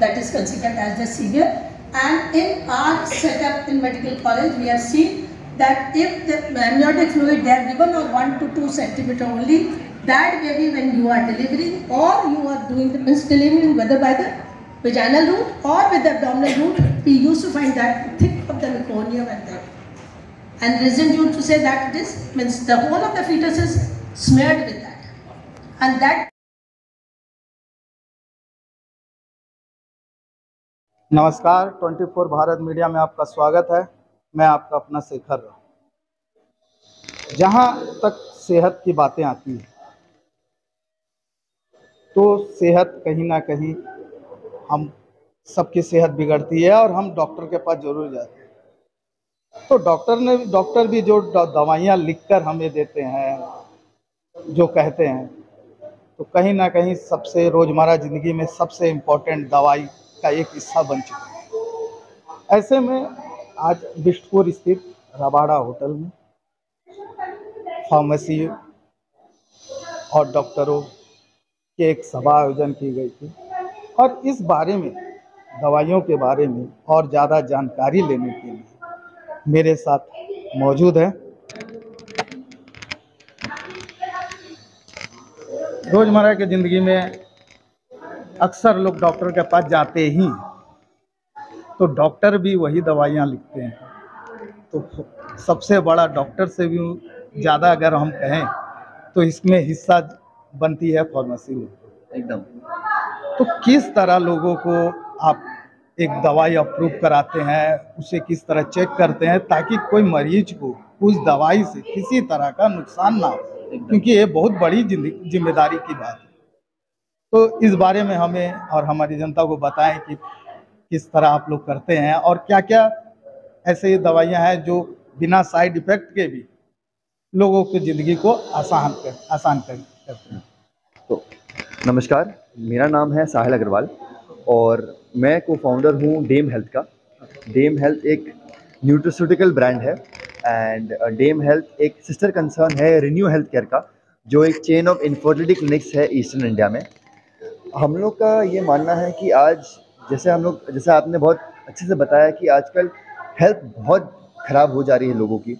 that is considered as the severe. And in our setup in medical college, we have seen that if the amniotic fluid they are given or 1 to 2 centimeter only, that baby when you are delivering or you are doing the delivering, whether by the vaginal route or with the abdominal route, we used to find that thick of the meconium and reason due to say that this means the whole of the fetus is smeared with that, and that. नमस्कार, 24 Bharat media में आपका स्वागत है। मैं आपका अपना शेखर राव। जहाँ तक सेहत की बातें आती हैं तो सेहत कहीं ना कहीं हम सबकी सेहत बिगड़ती है और हम डॉक्टर के पास जरूर जाते हैं। तो डॉक्टर भी जो दवाइयाँ लिखकर हमें देते हैं, जो कहते हैं, तो कहीं ना कहीं सबसे रोज़मर्रा ज़िंदगी में सबसे इम्पोर्टेंट दवाई का एक हिस्सा बन चुका है। ऐसे में आज बिष्टपुर स्थित रबाड़ा होटल में फार्मेसी और डॉक्टरों के एक सभा आयोजन की गई थी और इस बारे में, दवाइयों के बारे में और ज़्यादा जानकारी लेने के लिए मेरे साथ मौजूद है रोज़मर्रा की ज़िंदगी में अक्सर लोग डॉक्टर के पास जाते ही, तो डॉक्टर भी वही दवाइयाँ लिखते हैं। तो सबसे बड़ा डॉक्टर से भी ज़्यादा अगर हम कहें तो इसमें हिस्सा बनती है फार्मेसी में। एकदम। तो किस तरह लोगों को आप एक दवाई अप्रूव कराते हैं, उसे किस तरह चेक करते हैं ताकि कोई मरीज को उस दवाई से किसी तरह का नुकसान ना हो, क्योंकि ये बहुत बड़ी जिम्मेदारी की बात है। तो इस बारे में हमें और हमारी जनता को बताएं कि किस तरह आप लोग करते हैं और क्या क्या ऐसे दवाइयां हैं जो बिना साइड इफेक्ट के भी लोगों की ज़िंदगी को आसान करते हैं। तो नमस्कार, मेरा नाम है साहिल अग्रवाल और मैं को फाउंडर हूँ डेम हेल्थ का। डेम हेल्थ एक न्यूट्रिस्यूटिकल ब्रांड है एंड डेम हेल्थ एक सिस्टर कंसर्न है रिन्यू हेल्थ केयर का, जो एक चेन ऑफ इनफर्टिलिटी क्लिनिक्स है ईस्टर्न इंडिया में। हम लोग का ये मानना है कि आज जैसे आपने बहुत अच्छे से बताया कि आजकल हेल्थ बहुत ख़राब हो जा रही है लोगों की।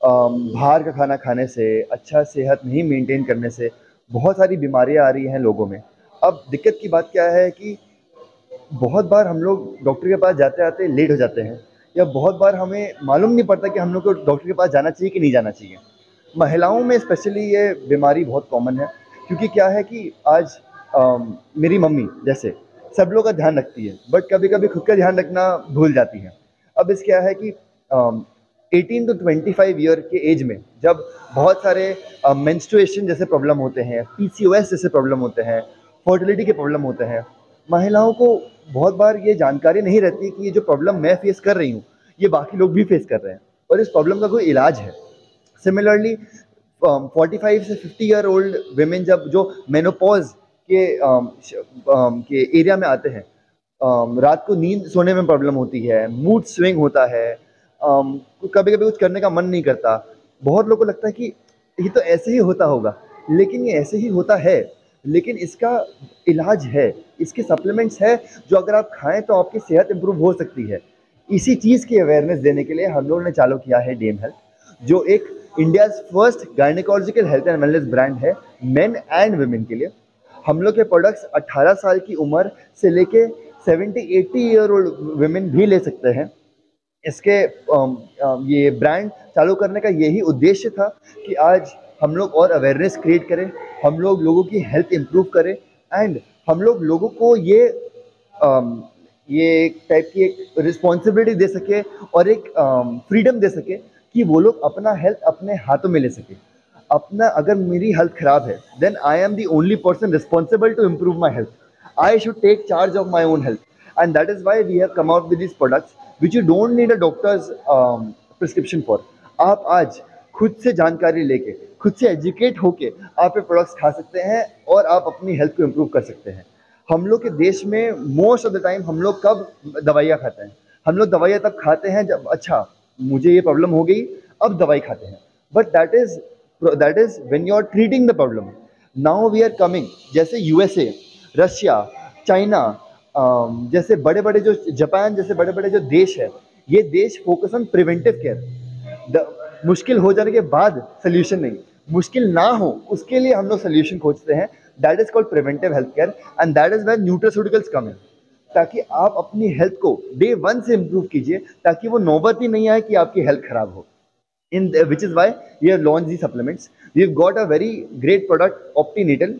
बाहर का खाना खाने से, अच्छा सेहत नहीं मेंटेन करने से बहुत सारी बीमारियां आ रही हैं लोगों में। अब दिक्कत की बात क्या है कि बहुत बार हम लोग डॉक्टर के पास जाते आते लेट हो जाते हैं, या बहुत बार हमें मालूम नहीं पड़ता कि हम लोग को डॉक्टर के पास जाना चाहिए कि नहीं जाना चाहिए। महिलाओं में स्पेशली ये बीमारी बहुत कॉमन है, क्योंकि क्या है कि आज मेरी मम्मी जैसे सब लोग का ध्यान रखती है, बट कभी कभी खुद का ध्यान रखना भूल जाती है। अब इस क्या है कि 18 to 25 ईयर के एज में जब बहुत सारे मेंस्ट्रुएशन जैसे प्रॉब्लम होते हैं, PCOS जैसे प्रॉब्लम होते हैं, फर्टिलिटी के प्रॉब्लम होते हैं, महिलाओं को बहुत बार ये जानकारी नहीं रहती कि ये जो प्रॉब्लम मैं फेस कर रही हूँ ये बाकी लोग भी फेस कर रहे हैं और इस प्रॉब्लम का कोई इलाज है। सिमिलरली 45 से 50 ईयर ओल्ड वेमेन जो मेनोपॉज के एरिया में आते हैं, रात को नींद सोने में प्रॉब्लम होती है, मूड स्विंग होता है, कभी कभी कुछ करने का मन नहीं करता। बहुत लोगों को लगता है कि ये तो ऐसे ही होता होगा, लेकिन ये ऐसे ही होता है, लेकिन इसका इलाज है, इसके सप्लीमेंट्स है जो अगर आप खाएं तो आपकी सेहत इंप्रूव हो सकती है। इसी चीज़ की अवेयरनेस देने के लिए हम लोगों ने चालू किया है डेम हेल्थ, जो एक India's first gynaecological health and wellness brand है मेन एंड वुमेन के लिए। हम लोग के प्रोडक्ट्स 18 साल की उम्र से लेके 70-80 ईयर ओल्ड वुमेन भी ले सकते हैं। इसके ये ब्रांड चालू करने का यही उद्देश्य था कि आज हम लोग और अवेयरनेस क्रिएट करें, हम लोग लोगों की हेल्थ इंप्रूव करें एंड हम लोग लोगों को ये एक टाइप की एक रिस्पॉन्सिबिलिटी दे सके और एक फ्रीडम दे सके कि वो लोग अपना हेल्थ अपने हाथों में ले सके। अपना अगर मेरी हेल्थ खराब है, then I am the only person responsible to improve my health. I should take charge of my own health and that is why we have come out with this products which you don't need a doctor's prescription for. आप आज खुद से जानकारी लेके, खुद से educate होके आप ये प्रोडक्ट्स खा सकते हैं और आप अपनी हेल्थ को इम्प्रूव कर सकते हैं। हम लोग के देश में मोस्ट ऑफ द टाइम हम लोग कब दवाइयाँ खाते हैं? हम लोग दवाइयाँ तब खाते हैं जब अच्छा मुझे ये प्रॉब्लम हो गई, अब दवाई खाते हैं, but that is when you are treating the problem. Now we are coming, जैसे USA, रशिया, चाइना, जैसे बड़े बड़े जो जापान जैसे बड़े बड़े जो देश है, ये देश फोकस ऑन प्रिवेंटिव केयर। मुश्किल हो जाने के बाद सोल्यूशन नहीं, मुश्किल ना हो उसके लिए हम लोग सोल्यूशन खोजते हैं। That is called preventive health care and that is when nutraceuticals come in, ताकि आप अपनी हेल्थ को डे 1 से इम्प्रूव कीजिए, ताकि वो नौबत ही नहीं आए कि आपकी हेल्थ खराब हो। In which is why we have launched these supplements. We've got a very great product, OptiNatal.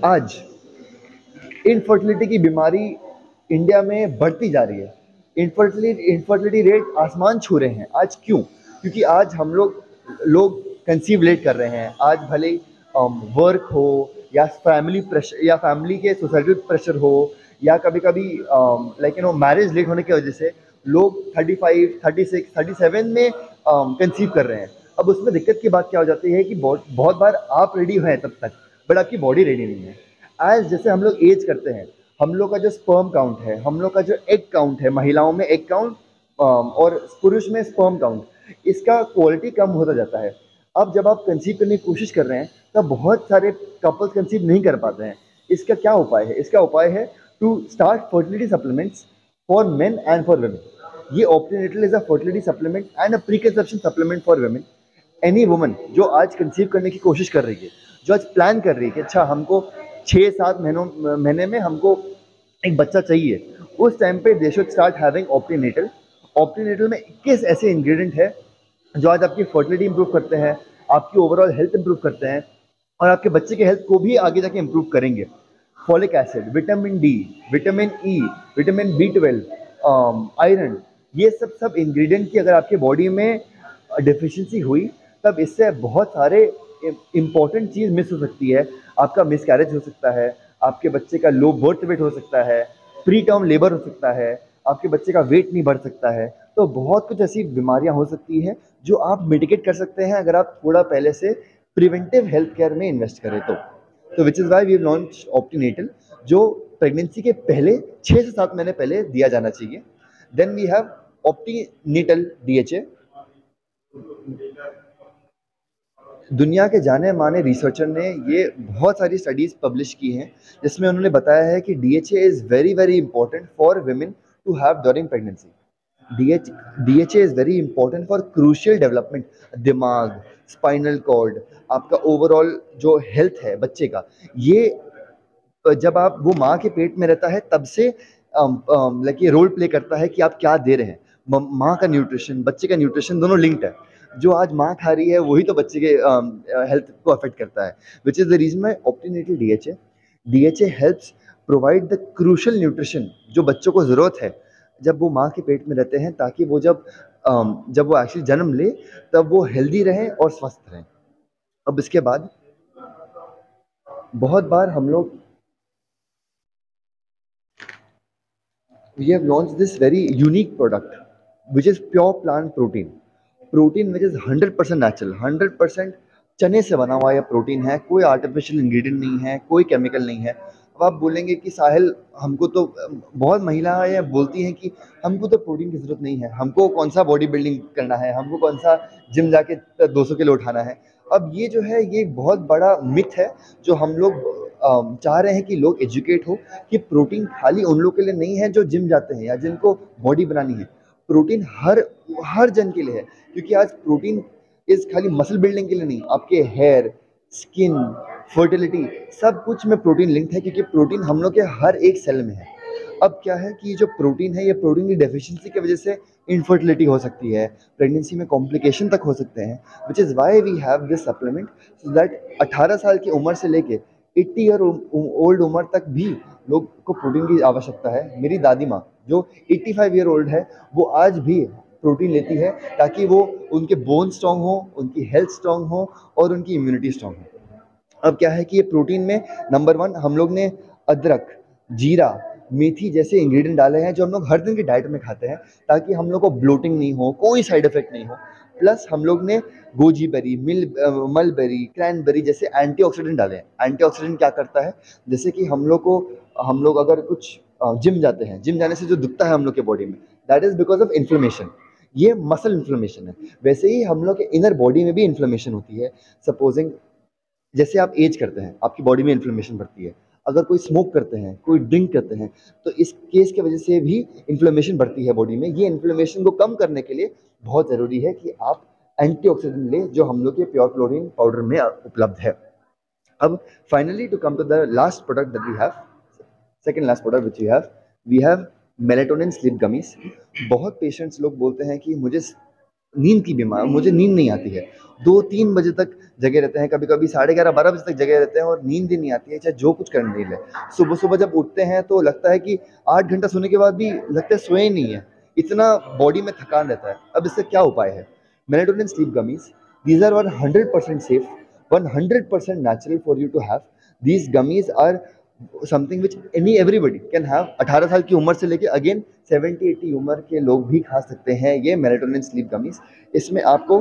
आज इनफर्टिलिटी की बीमारी इंडिया में बढ़ती जा रही है। इनफर्टिलिटी रेट आसमान छू रहे हैं। आज क्यों? क्योंकि आज हम लोग कंसीव लेट कर रहे हैं। आज भले वर्क हो या फैमिली प्रेशर या फैमिली के सोसाइटल प्रेशर हो या कभी कभी मैरिज लेट होने की वजह से लोग 35, 36, 37 में कंसीव कर रहे हैं। अब उसमें दिक्कत की बात क्या हो जाती है कि बहुत बार आप रेडी हैं तब तक, बट आपकी बॉडी रेडी नहीं है। आज जैसे हम लोग एज करते हैं, हम लोग का जो स्पर्म काउंट है, हम लोग का जो एग काउंट है, महिलाओं में एग काउंट और पुरुष में स्पर्म काउंट, इसका क्वालिटी कम होता जाता है। अब जब आप कंसीव करने की कोशिश कर रहे हैं तब बहुत सारे कपल्स कंसीव नहीं कर पाते हैं। इसका क्या उपाय है? इसका उपाय है to start fertility supplements for men and for women. ये OptiNatal is a fertility supplement and a preconception supplement for women. Any woman जो आज कंसीव करने की कोशिश कर रही है, जो आज प्लान कर रही है कि अच्छा हमको 6-7 महीने में हमको एक बच्चा चाहिए, उस टाइम पे they should start having OptiNatal। OptiNatal में 21 ऐसे इंग्रेडिएंट है जो आज आपकी फर्टिलिटी इंप्रूव करते हैं, आपकी ओवरऑल हेल्थ इंप्रूव करते हैं और आपके बच्चे के हेल्थ को भी आगे जाके इंप्रूव करेंगे। Folic acid, vitamin D, vitamin E, vitamin B12, iron, ये सब इंग्रेडिएंट की अगर आपके बॉडी में डिफिशिएंसी हुई तब इससे बहुत सारे इंपॉर्टेंट चीज़ मिस हो सकती है। आपका मिसकैरेज हो सकता है, आपके बच्चे का लो बर्थ वेट हो सकता है, प्री टर्म लेबर हो सकता है, आपके बच्चे का वेट नहीं बढ़ सकता है। तो बहुत कुछ ऐसी बीमारियां हो सकती हैं जो आप मिटिगेट कर सकते हैं अगर आप थोड़ा पहले से प्रिवेंटिव हेल्थ केयर में इन्वेस्ट करें तो which is why we launch OptiNatal, जो प्रेगनेंसी के पहले 6 से 7 महीने पहले दिया जाना चाहिए। Then we have OptiNatal DHA। दुनिया के जाने माने रिसर्चर ने ये बहुत सारी स्टडीज़ पब्लिश की हैं जिसमें उन्होंने बताया है कि DHA is very very important for women to have during pregnancy. DHA is very important for crucial development, दिमाग, स्पाइनल कॉर्ड, आपका ओवरऑल जो हेल्थ है बच्चे का। ये जब आप वो माँ के पेट में रहता है तब से ये रोल प्ले करता है कि आप क्या दे रहे हैं। माँ का न्यूट्रिशन, बच्चे का न्यूट्रिशन दोनों लिंक्ड है। जो आज माँ खा रही है वही तो बच्चे के हेल्थ को अफेक्ट करता है, which is the reason my OptiNatal DHA helps provide the crucial nutrition जो बच्चों को ज़रूरत है जब वो माँ के पेट में रहते हैं, ताकि वो जब वो एक्चुअली जन्म ले तब वो हेल्दी रहें और स्वस्थ रहें। अब इसके बाद बहुत बार हम लोग we have launched this very unique product which is pure plant protein which is 100% natural, 100% चने से बना हुआ यह प्रोटीन है। कोई आर्टिफिशियल इंग्रेडिएंट नहीं है, कोई केमिकल नहीं है। अब आप बोलेंगे कि साहिल हमको तो बहुत महिलाएं बोलती हैं कि हमको तो प्रोटीन की ज़रूरत नहीं है, हमको कौन सा बॉडी बिल्डिंग करना है, हमको कौन सा जिम जाके 200 किलो उठाना है। अब ये जो है ये बहुत बड़ा मिथ है जो हम लोग चाह रहे हैं कि लोग एजुकेट हो कि प्रोटीन खाली उन लोग के लिए नहीं है जो जिम जाते हैं या जिनको बॉडी बनानी है। प्रोटीन हर जन के लिए है, क्योंकि आज प्रोटीन इस खाली मसल बिल्डिंग के लिए नहीं, आपके हेयर, स्किन, फर्टिलिटी सब कुछ में प्रोटीन लिंक्ड है, क्योंकि प्रोटीन हम लोग के हर एक सेल में है। अब क्या है कि जो प्रोटीन है, ये प्रोटीन की डेफिशिएंसी की वजह से इनफर्टिलिटी हो सकती है, प्रेगनेंसी में कॉम्प्लिकेशन तक हो सकते हैं, which is why we have this supplement so that 18 साल की उम्र से लेके 80 ईयर ओल्ड उम्र तक भी लोग को प्रोटीन की आवश्यकता है। मेरी दादी माँ जो 85 ईयर ओल्ड है, वो आज भी प्रोटीन लेती है ताकि वो उनके बोन स्ट्रॉन्ग हो, उनकी हेल्थ स्ट्रॉन्ग हो और उनकी इम्यूनिटी स्ट्रॉन्ग हो। अब क्या है कि ये प्रोटीन में नंबर 1 हम लोग ने अदरक, जीरा, मेथी जैसे इंग्रेडिएंट डाले हैं जो हम लोग हर दिन की डाइट में खाते हैं, ताकि हम लोग को ब्लोटिंग नहीं हो, कोई साइड इफेक्ट नहीं हो। प्लस हम लोग ने गोजी बेरी, मलबेरी, क्रैनबेरी जैसे एंटीऑक्सीडेंट डाले हैं। एंटीऑक्सीडेंट क्या करता है, जैसे कि हम लोग अगर कुछ जिम जाते हैं, जिम जाने से जो दुखता है हम लोग के बॉडी में, that is because of inflammation. ये मसल इन्फ्लेमेशन है। वैसे ही हम लोग के इनर बॉडी में भी इन्फ्लेमेशन होती है। सपोजिंग जैसे आप एज करते हैं, आपकी बॉडी में इन्फ्लेमेशन बढ़ती है। अगर कोई स्मोक करते हैं, कोई ड्रिंक करते हैं, तो इस केस की वजह से भी इन्फ्लेमेशन बढ़ती है बॉडी में। ये इन्फ्लेमेशन को कम करने के लिए बहुत ज़रूरी है कि आप एंटीऑक्सीडेंट लें, जो हम लोग के प्योर क्लोरीन पाउडर में उपलब्ध है। अब finally to come to the last product that we have, second last product which we have melatonin sleep gummies. बहुत पेशेंट्स लोग बोलते हैं कि मुझे नींद की बीमारी, मुझे नींद नहीं आती है, 2-3 बजे तक जगे रहते हैं, कभी कभी 11:30-12 बजे तक जगे रहते हैं और नींद ही नहीं आती है, चाहे जो कुछ करने नहीं ले। सुबह सुबह जब उठते हैं तो लगता है कि 8 घंटा सोने के बाद भी लगता है सोए नहीं है, इतना बॉडी में थकान रहता है। अब इससे क्या उपाय है? Melatonin sleep gummies, these are 100% safe, 100% natural for you to have. These gummies are something which everybody can have. 18 साल की उम्र से लेके अगेन 70-80 उम्र के लोग भी खा सकते हैं ये मेलेटोनिन स्लीप गमीज। इसमें आपको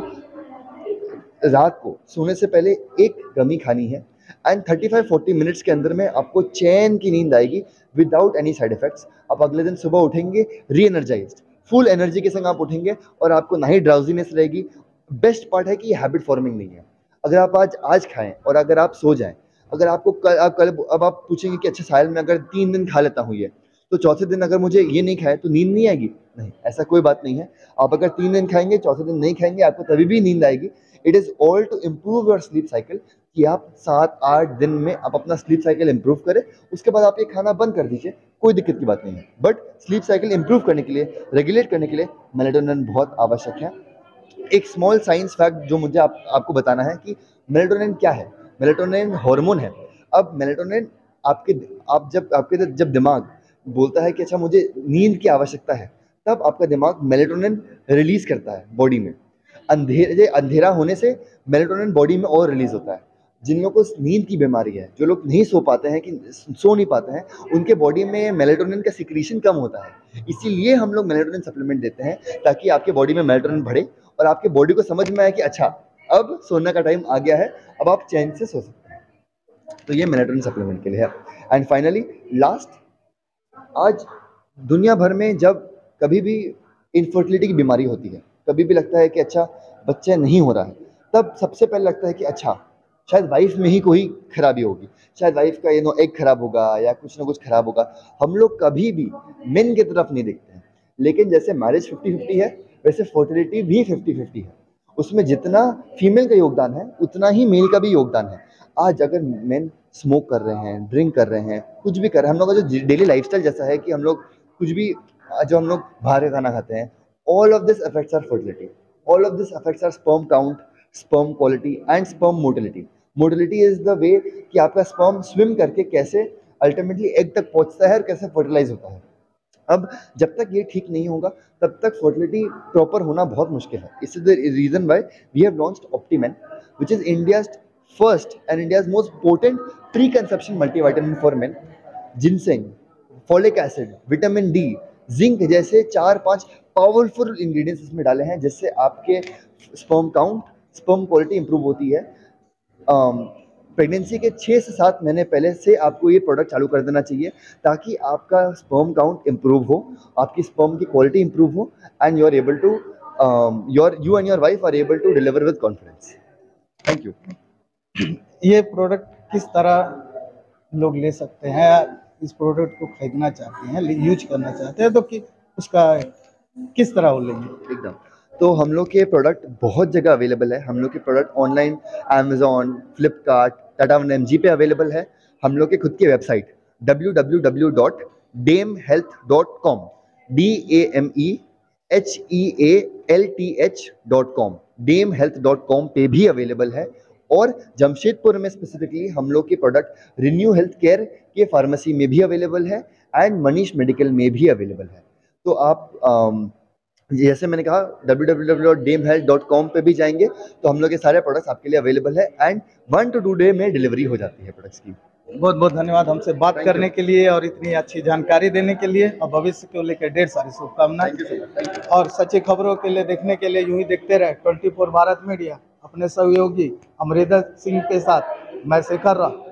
रात को सोने से पहले एक गमी खानी है एंड 35-40 मिनट्स के अंदर में आपको चैन की नींद आएगी विदाउट एनी साइड इफेक्ट्स। आप अगले दिन सुबह उठेंगे री एनर्जाइज्ड, फुल एनर्जी के संग आप उठेंगे और आपको ना ही ड्राउजीनेस रहेगी। बेस्ट पार्ट है कि ये हैबिट फॉर्मिंग नहीं है। अगर आप आज खाएं और अगर आप सो जाएं, अगर आपको कल अब आप पूछेंगे कि अच्छा साहिल, मैं अगर 3 दिन खा लेता हूँ ये, तो चौथे दिन अगर मुझे ये नहीं खाए तो नींद नहीं आएगी? नहीं, ऐसा कोई बात नहीं है। आप अगर 3 दिन खाएंगे, चौथे दिन नहीं खाएंगे, आपको तभी भी नींद आएगी। It is all to improve your sleep cycle, कि आप 7-8 दिन में आप अपना स्लीप साइकिल इम्प्रूव करें, उसके बाद आप ये खाना बंद कर दीजिए, कोई दिक्कत की बात नहीं है। बट स्लीप साइकिल इम्प्रूव करने के लिए, रेगुलेट करने के लिए मेलेटोनिन बहुत आवश्यक है। एक स्मॉल साइंस फैक्ट जो मुझे आपको बताना है कि मेलेटोनिन क्या है। मेलेटोनिन हार्मोन है। अब मेलेटोनिन आपके जब दिमाग बोलता है कि अच्छा मुझे नींद की आवश्यकता है, तब आपका दिमाग मेलेटोनिन रिलीज करता है बॉडी में। अंधेरा होने से मेलेटोनिन बॉडी में और रिलीज होता है। जिन लोगों को नींद की बीमारी है, जो लोग नहीं सो पाते हैं, कि सो नहीं पाते हैं, उनके बॉडी में मेलेटोनिन का सिक्रीशन कम होता है। इसीलिए हम लोग मेलेटोनिन सप्लीमेंट देते हैं, ताकि आपके बॉडी में मेलेटोनिन बढ़े और आपके बॉडी को समझ में आए कि अच्छा अब सोने का टाइम आ गया है, अब आप चैन से सो सकते हैं। तो ये मेलेटोनिन सप्लीमेंट के लिए है। एंड फाइनली लास्ट, आज दुनिया भर में जब कभी भी इनफर्टिलिटी की बीमारी होती है, कभी भी लगता है कि अच्छा बच्चा नहीं हो रहा है, तब सबसे पहले लगता है कि अच्छा शायद वाइफ में ही कोई खराबी होगी, शायद वाइफ का एग खराब होगा या कुछ ना कुछ खराब होगा। हम लोग कभी भी मेन की तरफ नहीं देखते हैं। लेकिन जैसे मैरिज 50-50 है, वैसे फर्टिलिटी भी 50-50 है। उसमें जितना फीमेल का योगदान है, उतना ही मेल का भी योगदान है। आज अगर मेन स्मोक कर रहे हैं, ड्रिंक कर रहे हैं, कुछ भी कर रहे हैं, हम लोग का जो डेली लाइफस्टाइल जैसा है कि हम लोग कुछ भी, जो हम लोग बाहर का खाना खाते हैं, all of this affects our fertility, all of this affects our sperm count, sperm quality and sperm motility. Motility is the way कि आपका स्पर्म स्विम करके कैसे अल्टीमेटली एग तक पहुंचता है और कैसे फर्टिलाइज होता है। अब जब तक ये ठीक नहीं होगा, तब तक फर्टिलिटी प्रॉपर होना बहुत मुश्किल है। This is the reason why we have launched Optimen, which is India's first and India's most potent preconception multivitamin for men. Ginseng, folic acid, vitamin D, zinc जैसे 4-5 पावरफुल इंग्रेडिएंट्स इसमें डाले हैं, जिससे आपके sperm count, sperm quality improve होती है। Pregnancy के 6 से 7 महीने पहले से आपको ये प्रोडक्ट चालू कर देना चाहिए, ताकि आपका स्पर्म काउंट इंप्रूव हो, आपकी स्पर्म की क्वालिटी इंप्रूव हो and you are able to you and your wife are able to deliver with confidence. Thank you. ये प्रोडक्ट किस तरह लोग ले सकते हैं? इस प्रोडक्ट को खरीदना चाहते हैं, यूज करना चाहते हैं, तो कि उसका किस तरह वो लेंगे? एकदम, तो हम लोग के प्रोडक्ट बहुत जगह अवेलेबल है। हम लोग के product online Amazon, Flipkart, Tata one MG पे अवेलेबल है। हम लोग के खुद की वेबसाइट www.damehealth.com, DAMEHEALTH.com, damehealth.com पे भी अवेलेबल है। और जमशेदपुर में स्पेसिफिकली हम लोग के प्रोडक्ट रिन्यू हेल्थ केयर के फार्मेसी में भी अवेलेबल है एंड मनीष मेडिकल में भी अवेलेबल है। तो आप जैसे मैंने कहा www.damehealth.com पे भी जाएंगे तो हम लोग के सारे प्रोडक्ट्स आपके लिए अवेलेबल है एंड 1 to 2 डे में डिलीवरी हो जाती है प्रोडक्ट्स की। बहुत बहुत धन्यवाद हमसे बात करने के लिए और इतनी अच्छी जानकारी देने के लिए, और भविष्य को लेकर ढेर सारी शुभकामनाएं। और सच्ची खबरों के लिए, देखने के लिए यूं ही देखते रहे 24 भारत मीडिया। अपने सहयोगी अमरिंदर सिंह के साथ मैं शेखर राव।